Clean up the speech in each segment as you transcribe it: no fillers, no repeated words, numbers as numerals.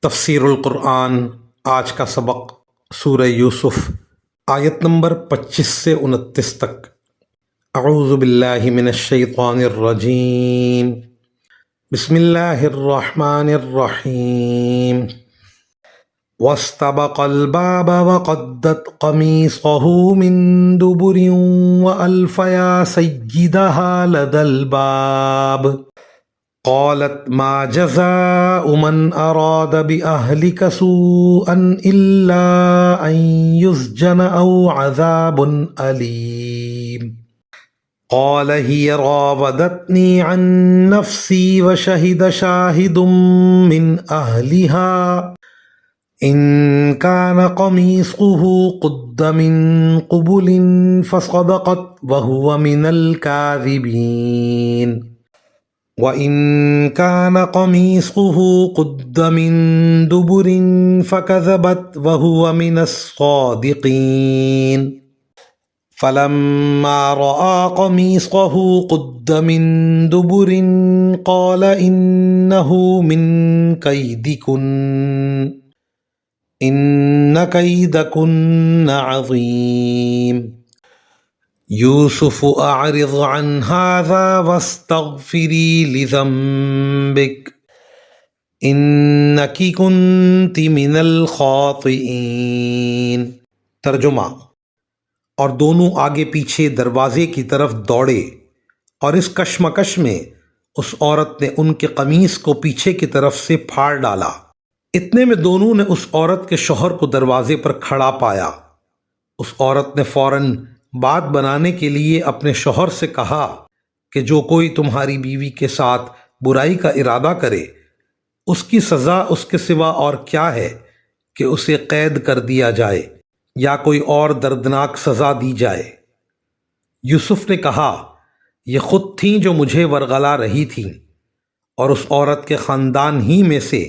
تفسیر القرآن آج کا سبق سورہ یوسف آیت نمبر 25 سے 29 تک۔ اعوذ باللہ من الشیطان الرجیم، بسم اللہ الرحمن الرحیم۔ واستبق الباب وقدت قمیصہ من دبر وألف یا سیدہا لدى الباب قالت ما جزاء من أراد بأهلك سوءا إلا أن يسجن أو عذاب أليم قال هي راودتني عن نفسي وشهد شاهد من أهلها إن كان قميصه قد من قبل فصدقت وهو من الكاذبين وَإِن كَانَ قَمِيصُهُ قُدَّ مِن دُبُرٍ فَكَذَبَتْ وَهُوَ مِنَ الصَّادِقِينَ فَلَمَّا رَأَىٰ قَمِيصَهُ قُدَّ مِن دُبُرٍ قَالَ إِنَّهُ مِن كَيْدِكُنَّ إِنَّ كَيْدَكُنَّ عَظِيمٌ یوسف اعرض عن هذا واستغفری لذنبک انکی کنت من الخاطئین۔ ترجمہ: اور دونوں آگے پیچھے دروازے کی طرف دوڑے اور اس کشمکش میں اس عورت نے ان کے قمیص کو پیچھے کی طرف سے پھاڑ ڈالا۔ اتنے میں دونوں نے اس عورت کے شوہر کو دروازے پر کھڑا پایا۔ اس عورت نے فوراً بات بنانے کے لیے اپنے شوہر سے کہا کہ جو کوئی تمہاری بیوی کے ساتھ برائی کا ارادہ کرے اس کی سزا اس کے سوا اور کیا ہے کہ اسے قید کر دیا جائے یا کوئی اور دردناک سزا دی جائے۔ یوسف نے کہا یہ خود تھیں جو مجھے ورغلا رہی تھیں، اور اس عورت کے خاندان ہی میں سے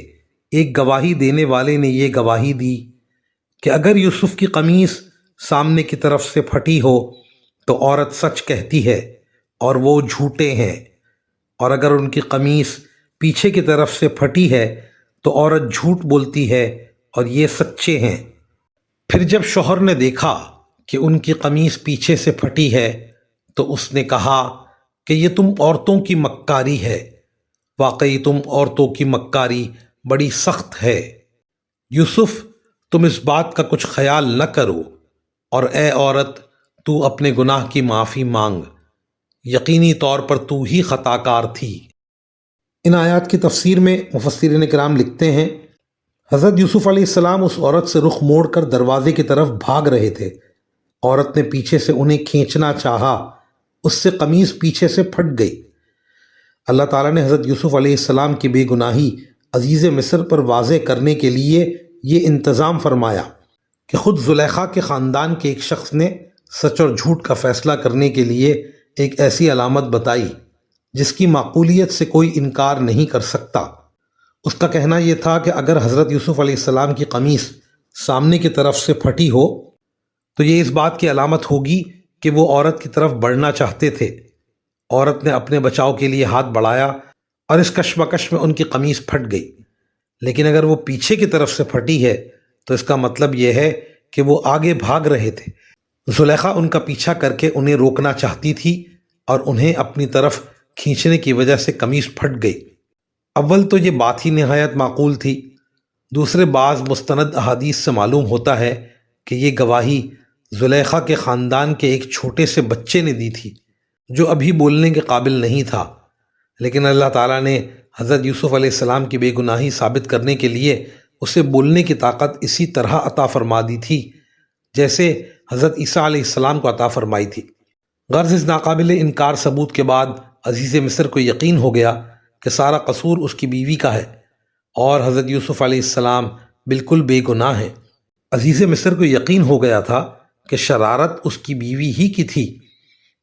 ایک گواہی دینے والے نے یہ گواہی دی کہ اگر یوسف کی قمیص سامنے کی طرف سے پھٹی ہو تو عورت سچ کہتی ہے اور وہ جھوٹے ہیں، اور اگر ان کی قمیص پیچھے کی طرف سے پھٹی ہے تو عورت جھوٹ بولتی ہے اور یہ سچے ہیں۔ پھر جب شوہر نے دیکھا کہ ان کی قمیص پیچھے سے پھٹی ہے تو اس نے کہا کہ یہ تم عورتوں کی مکاری ہے، واقعی تم عورتوں کی مکاری بڑی سخت ہے۔ یوسف تم اس بات کا کچھ خیال نہ کرو، اور اے عورت تو اپنے گناہ کی معافی مانگ، یقینی طور پر تو ہی خطا کار تھی۔ ان آیات کی تفسیر میں مفسرین کرام لکھتے ہیں حضرت یوسف علیہ السلام اس عورت سے رخ موڑ کر دروازے کی طرف بھاگ رہے تھے۔ عورت نے پیچھے سے انہیں کھینچنا چاہا، اس سے قمیص پیچھے سے پھٹ گئی۔ اللہ تعالیٰ نے حضرت یوسف علیہ السلام کی بے گناہی عزیز مصر پر واضح کرنے کے لیے یہ انتظام فرمایا کہ خود زلیخا کے خاندان کے ایک شخص نے سچ اور جھوٹ کا فیصلہ کرنے کے لیے ایک ایسی علامت بتائی جس کی معقولیت سے کوئی انکار نہیں کر سکتا۔ اس کا کہنا یہ تھا کہ اگر حضرت یوسف علیہ السلام کی قمیص سامنے کی طرف سے پھٹی ہو تو یہ اس بات کی علامت ہوگی کہ وہ عورت کی طرف بڑھنا چاہتے تھے۔ عورت نے اپنے بچاؤ کے لیے ہاتھ بڑھایا اور اس کشمکش میں ان کی قمیص پھٹ گئی، لیکن اگر وہ پیچھے کی طرف سے پھٹی ہے تو اس کا مطلب یہ ہے کہ وہ آگے بھاگ رہے تھے۔ زلیخا ان کا پیچھا کر کے انہیں روکنا چاہتی تھی اور انہیں اپنی طرف کھینچنے کی وجہ سے قمیص پھٹ گئی۔ اول تو یہ بات ہی نہایت معقول تھی، دوسرے بعض مستند احادیث سے معلوم ہوتا ہے کہ یہ گواہی زلیخا کے خاندان کے ایک چھوٹے سے بچے نے دی تھی جو ابھی بولنے کے قابل نہیں تھا، لیکن اللہ تعالیٰ نے حضرت یوسف علیہ السلام کی بے گناہی ثابت کرنے کے لیے اسے بولنے کی طاقت اسی طرح عطا فرما دی تھی جیسے حضرت عیسیٰ علیہ السلام کو عطا فرمائی تھی۔ غرض اس ناقابل انکار ثبوت کے بعد عزیز مصر کو یقین ہو گیا کہ سارا قصور اس کی بیوی کا ہے اور حضرت یوسف علیہ السلام بالکل بے گناہ ہیں۔ عزیز مصر کو یقین ہو گیا تھا کہ شرارت اس کی بیوی ہی کی تھی،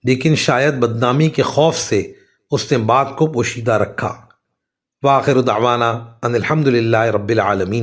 لیکن شاید بدنامی کے خوف سے اس نے بات کو پوشیدہ رکھا۔ وآخر دعوانا ان الحمد للہ رب العالمین۔